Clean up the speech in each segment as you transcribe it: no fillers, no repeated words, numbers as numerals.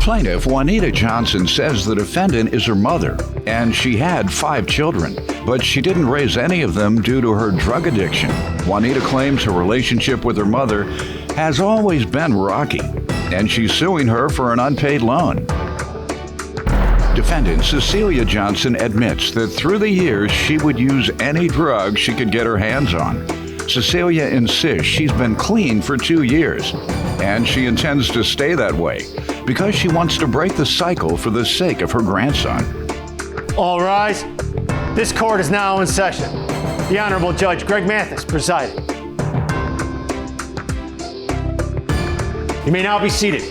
Plaintiff Juanita Johnson says the defendant is her mother, and she had 5 children, but she didn't raise any of them due to her drug addiction. Juanita claims her relationship with her mother has always been rocky, and she's suing her for an unpaid loan. Defendant Cecilia Johnson admits that through the years she would use any drug she could get her hands on. Cecilia insists she's been clean for 2 years, and she intends to stay that way because she wants to break the cycle for the sake of her grandson. All rise. This court is now in session. The Honorable Judge Greg Mathis presiding. You may now be seated.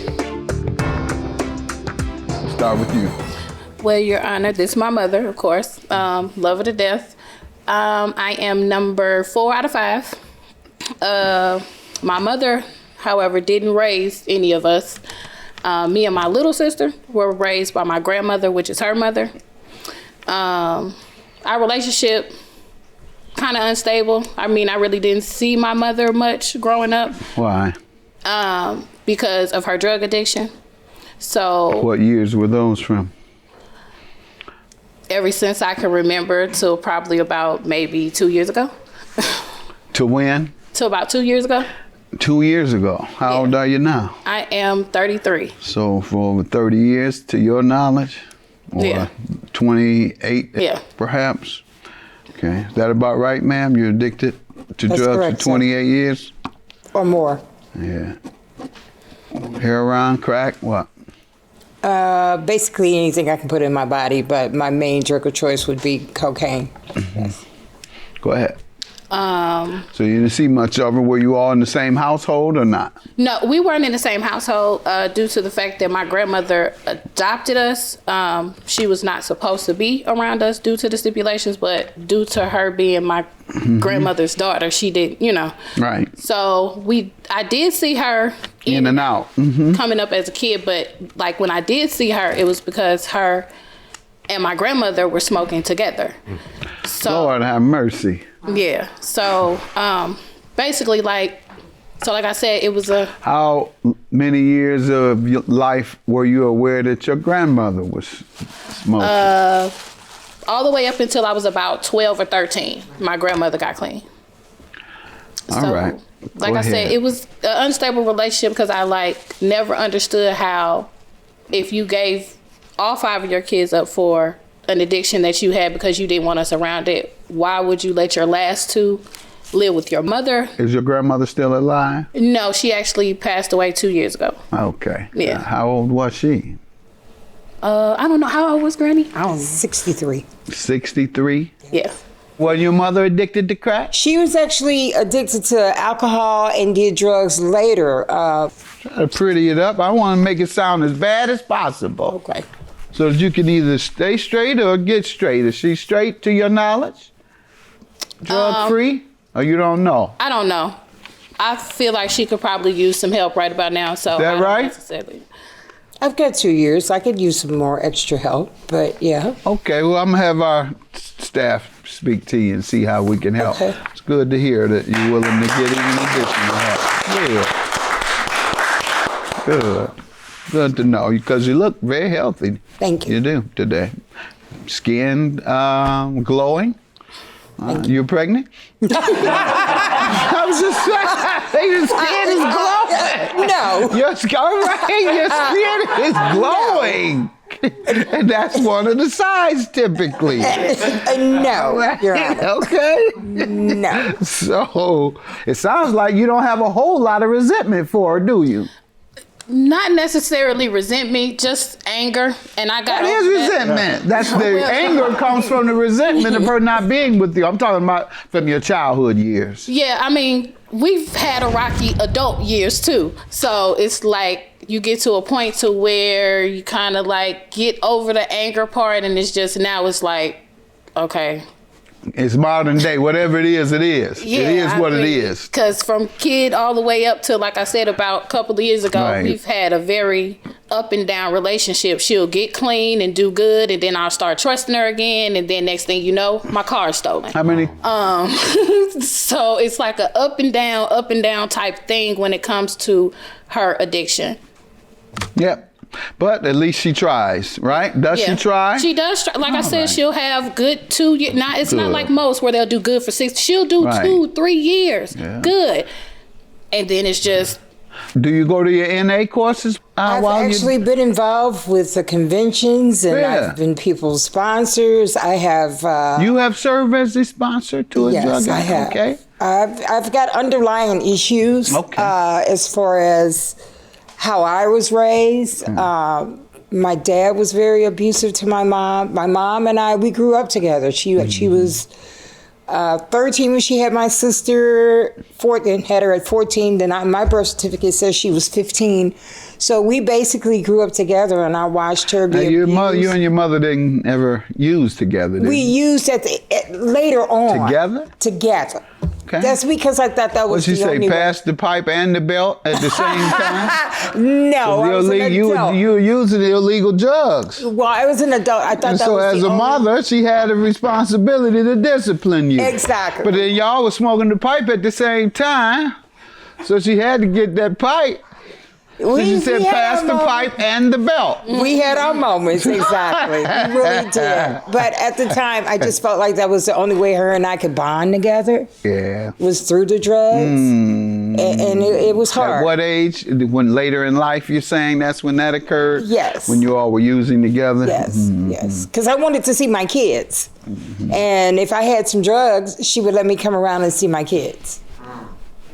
Start with you. Well, Your Honor, this is my mother, of course. Love her to death. I am number 4 out of 5. My mother, however, didn't raise any of us. Me and my little sister were raised by my grandmother, which is her mother. Our relationship, kind of unstable. I mean, I really didn't see my mother much growing up. Why? Because of her drug addiction. So. What years were those from? Ever since I can remember till probably about maybe 2 years ago. To when? Till about 2 years ago. 2 years ago. How old are you now? I am 33. So for over 30 years, to your knowledge? Or 28 perhaps? Okay. Is that about right, ma'am? You're addicted to That's drugs correct, for 28 years? Or more. Yeah. Heroin, crack, what? Basically anything I can put in my body, but my main drug of choice would be cocaine. Yes. Go ahead. So you didn't see much of her. Were you all in the same household or not? No, we weren't in the same household due to the fact that my grandmother adopted us. She was not supposed to be around us due to the stipulations, but due to her being my grandmother's daughter, she did, you know. Right. So I did see her in and out coming up as a kid, but like when I did see her, it was because her and my grandmother were smoking together. So, Lord have mercy. Yeah. So basically, like I said, it was a. How many years of your life were you aware that your grandmother was smoking? All the way up until I was about 12 or 13. My grandmother got clean. All right. Like I said, it was an unstable relationship because I never understood how if you gave all 5 of your kids up for an addiction that you had because you didn't want us around it, why would you let your last 2 live with your mother? Is your grandmother still alive? No, she actually passed away 2 years ago. Okay. Yeah. How old was she? I don't know. How old was Granny? I don't know. 63. 63? Yeah. Was your mother addicted to crack? She was actually addicted to alcohol and did drugs later. Try to pretty it up. I want to make it sound as bad as possible. Okay. So that you can either stay straight or get straight. Is she straight to your knowledge? Drug free? Or you don't know? I don't know. I feel like she could probably use some help right about now. So is that right? I've got 2 years. I could use some more extra help, but yeah. Okay, well, I'm going to have our staff speak to you and see how we can help. Okay. It's good to hear that you're willing to get even additional help. Good. Good. Good to know, because you look very healthy. Thank you. You do today. Skin glowing. You're pregnant? I was just saying, your skin is glowing. No. Your skin is glowing. And that's one of the signs typically. No, Your Honor. Okay. No. So it sounds like you don't have a whole lot of resentment for her, do you? Not necessarily resentment, just anger. And I got That is resentment. That's the anger comes from the resentment of her not being with you. I'm talking about from your childhood years. Yeah, I mean, we've had a rocky adult years too. So it's like you get to a point to where you kind of get over the anger part, and it's just now it's like, okay. It's modern day. Whatever it is, it is. Yeah, it is what it is. Because from kid all the way up to, like I said, about a couple of years ago, Right. We've had a very up and down relationship. She'll get clean and do good, and then I'll start trusting her again, and then next thing you know, my car's stolen. How many? So it's like a up and down type thing when it comes to her addiction. Yep. But at least she tries, right? Does she try? She does try. Like I said, she'll have good 2 years. It's not like most where they'll do good for 6. She'll do 2-3 years. Good. And then it's just... Do you go to your NA courses? I've actually been involved with the conventions, and I've been people's sponsors. I have... you have served as a sponsor to a drug addict? Yes, I have. Okay. I've got underlying issues as far as how I was raised. My dad was very abusive to my mom. My mom and I, we grew up together. She was 13 when she had my sister, 14, had her at 14. Then my birth certificate says she was 15. So we basically grew up together, and I watched her be abused. You and your mother didn't ever use together, did We used later on. Together? Together. Okay. That's because I thought that was the only way. What did she say, pass the pipe and the belt at the same time? No, I was an adult. You were using illegal drugs. Well, I was an adult. I thought that so was as a mother, she had a responsibility to discipline you. Exactly. But then y'all was smoking the pipe at the same time, so she had to get that pipe. So she said, pass the pipe and the belt. We had our moments, exactly. We really did. But at the time, I just felt like that was the only way her and I could bond together. Yeah. Was through the drugs. And it was hard. At what age? When later in life, you're saying that's when that occurred? Yes. When you all were using together? Yes, yes. Because I wanted to see my kids. And if I had some drugs, she would let me come around and see my kids.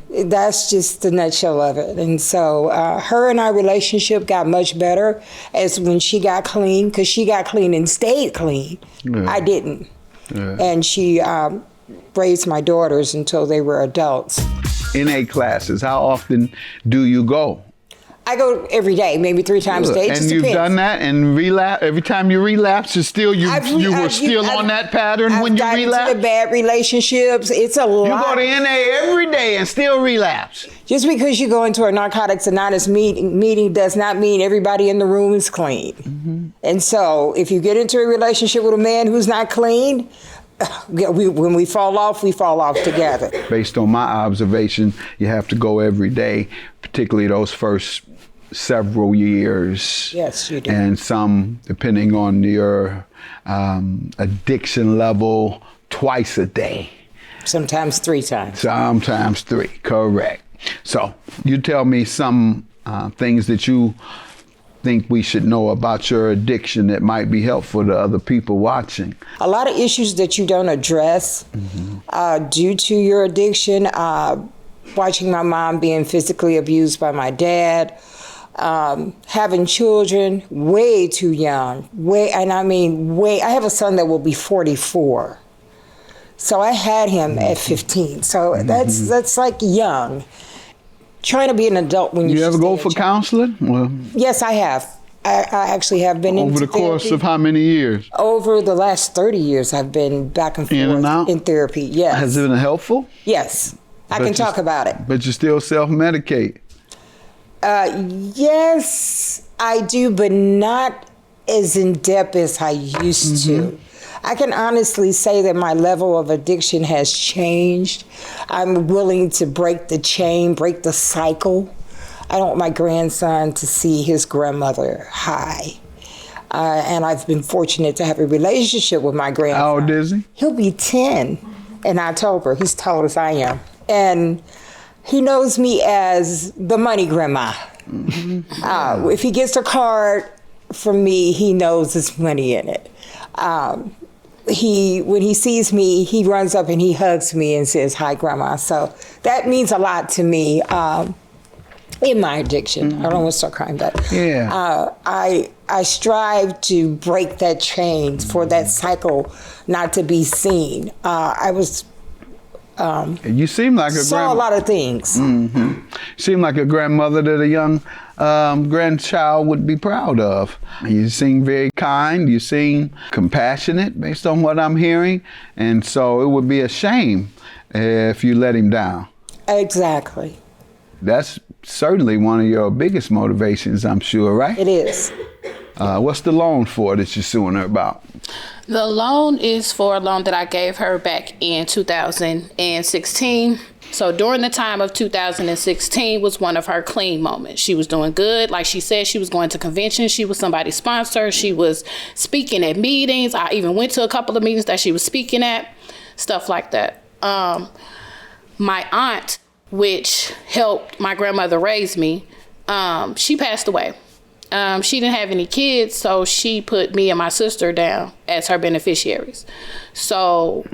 That's just the nutshell of it. And so her and our relationship got much better as when she got clean, because she got clean and stayed clean. Yeah. I didn't. Yeah. And she raised my daughters until they were adults. NA classes, how often do you go? I go every day, maybe 3 times a day. And you've done that and relapse every time you relapse, you were still on that pattern when you relapse? I've gotten into bad relationships. It's a lot. You go to NA every day and still relapse. Just because you go into a Narcotics Anonymous meeting does not mean everybody in the room is clean. And so if you get into a relationship with a man who's not clean, when we fall off together. Based on my observation, you have to go every day, particularly those first several years. Yes, you do. And some, depending on your addiction level, twice a day. Sometimes 3 times. Sometimes 3, correct. So you tell me some things that you think we should know about your addiction that might be helpful to other people watching. A lot of issues that you don't address due to your addiction. Watching my mom being physically abused by my dad, having children way too young, I have a son that will be 44. So I had him at 15. So that's like young. Trying to be an adult when you ever go for counseling? Well, yes, I have. I actually have been over the course therapy. Of how many years? Over the last 30 years, I've been back and forth in and out? In therapy. Yes. Has it been helpful? Yes, I can talk about it. But you still self-medicate? Yes, I do, but not as in depth as I used to. I can honestly say that my level of addiction has changed. I'm willing to break the chain, break the cycle. I don't want my grandson to see his grandmother high. And I've been fortunate to have a relationship with my grandson. How old is he? He'll be 10 in October. He's tall as I am. And he knows me as the money grandma. If he gets a card from me, he knows there's money in it. When he sees me, he runs up and he hugs me and says, "Hi, Grandma." So that means a lot to me in my addiction. I don't want to start crying, but I strive to break that chain for that cycle not to be seen. You seem like saw a lot of things. You seem like a grandmother that a young grandchild would be proud of. You seem very kind. You seem compassionate based on what I'm hearing. And so it would be a shame if you let him down. Exactly. That's certainly one of your biggest motivations, I'm sure, right? It is. What's the loan for that you're suing her about? The loan is for a loan that I gave her back in 2016. So during the time of 2016 was one of her clean moments. She was doing good. Like she said, she was going to conventions. She was somebody's sponsor. She was speaking at meetings. I even went to a couple of meetings that she was speaking at, stuff like that. My aunt, which helped my grandmother raise me, she passed away. She didn't have any kids, so she put me and my sister down as her beneficiaries. So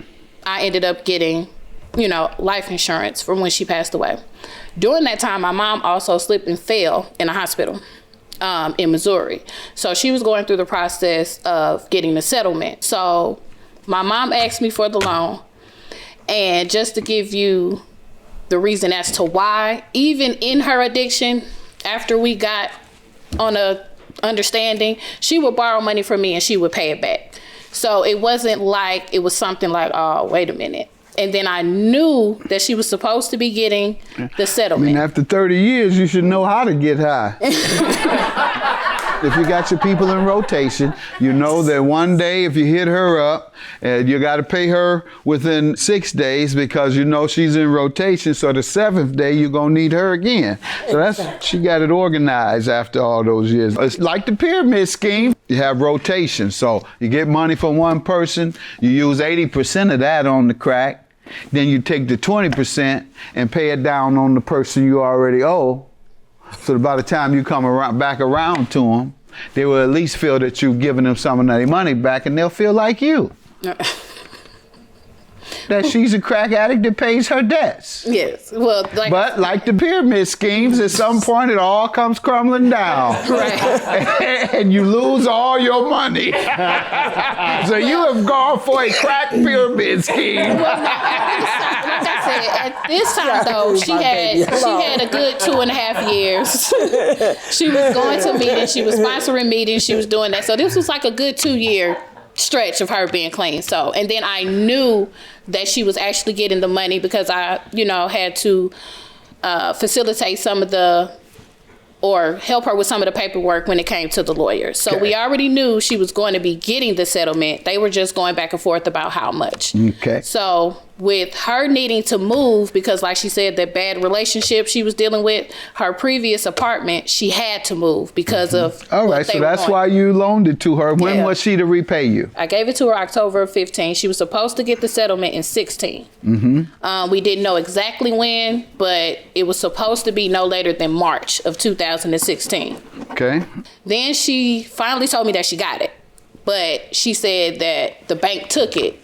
I ended up getting, life insurance from when she passed away. During that time, my mom also slipped and fell in a hospital in Missouri. So she was going through the process of getting the settlement. So my mom asked me for the loan. And just to give you the reason as to why, even in her addiction, after we got on a understanding, she would borrow money from me and she would pay it back. So it wasn't like it was something like, oh, wait a minute. And then I knew that she was supposed to be getting the settlement. After 30 years, you should know how to get high. If you got your people in rotation, you know that one day if you hit her up, you got to pay her within 6 days because you know she's in rotation. So the 7th day, you're going to need her again. So she got it organized after all those years. It's like the pyramid scheme. You have rotation. So you get money from one person, you use 80% of that on the crack. Then you take the 20% and pay it down on the person you already owe. So by the time you come back around to them, they will at least feel that you've given them some of their money back, and they'll feel like you. That she's a crack addict that pays her debts. Yes. Well, but like the pyramid schemes, at some point it all comes crumbling down. Right. And you lose all your money. So you have gone for a crack pyramid scheme. Well, like I said, at this time though, she had a good 2.5 years. She was going to meetings, she was sponsoring meetings, she was doing that. So this was like a good 2-year stretch of her being clean. So, and then I knew that she was actually getting the money because I, had to facilitate some of or help her with some of the paperwork when it came to the lawyers. So we already knew she was going to be getting the settlement. They were just going back and forth about how much. Okay. So with her needing to move, because like she said, that bad relationship she was dealing with, her previous apartment, she had to move because of All right, so that's why you loaned it to her. When was she to repay you? I gave it to her October of 15. She was supposed to get the settlement in 16. Mm-hmm. We didn't know exactly when, but it was supposed to be no later than March of 2016. Okay. Then she finally told me that she got it, but she said that the bank took it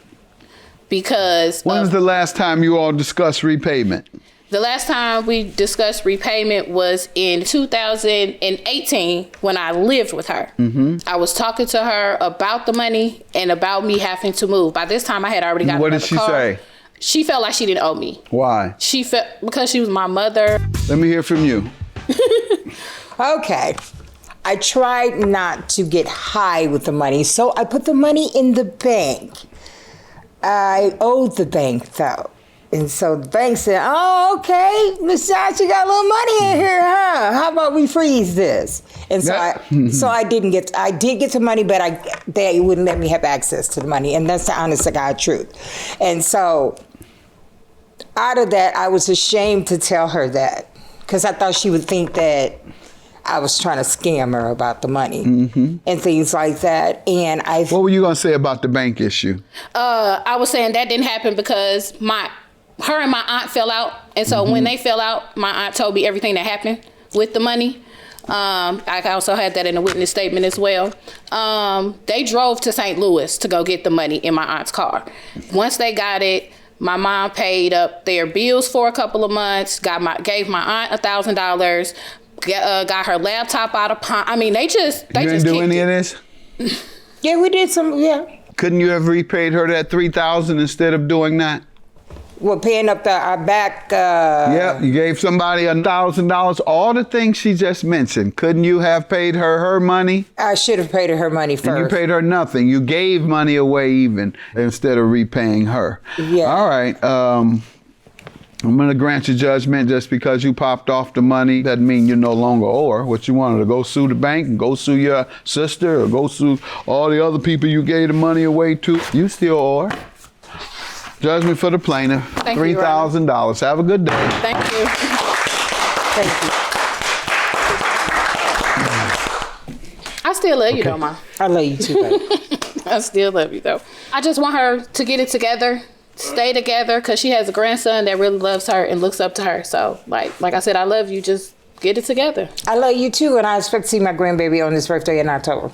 because When's the last time you all discussed repayment? The last time we discussed repayment was in 2018 when I lived with her. Mm-hmm. I was talking to her about the money and about me having to move. By this time, I had already got What another did she car. say? She felt like she didn't owe me. Why? She felt because she was my mother. Let me hear from you. Okay. I tried not to get high with the money, so I put the money in the bank. I owed the bank, though. And so the bank said, oh, okay, Miss Johnson, you got a little money in here, huh? How about we freeze this? And so I did get the money, but they wouldn't let me have access to the money. And that's the honest to God truth. And so out of that, I was ashamed to tell her that because I thought she would think that I was trying to scam her about the money and things like that. And What were you going to say about the bank issue? I was saying that didn't happen because her and my aunt fell out. And so when they fell out, my aunt told me everything that happened with the money. I also had that in a witness statement as well. They drove to St. Louis to go get the money in my aunt's car. Once they got it, my mom paid up their bills for a couple of months, gave my aunt $1,000, got her laptop out of pawn. I mean, they just You didn't do any of this? yeah, we did some, yeah. Couldn't you have repaid her that $3,000 instead of doing that? We're paying up our back. Yeah, you gave somebody $1,000. All the things she just mentioned. Couldn't you have paid her money? I should have paid her money first. And you paid her nothing. You gave money away even instead of repaying her. Yeah. All right. I'm going to grant you judgment just because you popped off the money. Doesn't mean you no longer owe her. What you wanted to go sue the bank and go sue your sister or go sue all the other people you gave the money away to. You still owe her. Judgment for the plaintiff, Thank you, Your Honor. $3,000. Have a good day. Thank you. Thank you. I still love you though, Ma. I love you too, baby. I still love you though. I just want her to get it together, stay together, because she has a grandson that really loves her and looks up to her. So like I said, I love you. Just get it together. I love you too, and I expect to see my grandbaby on his birthday in October.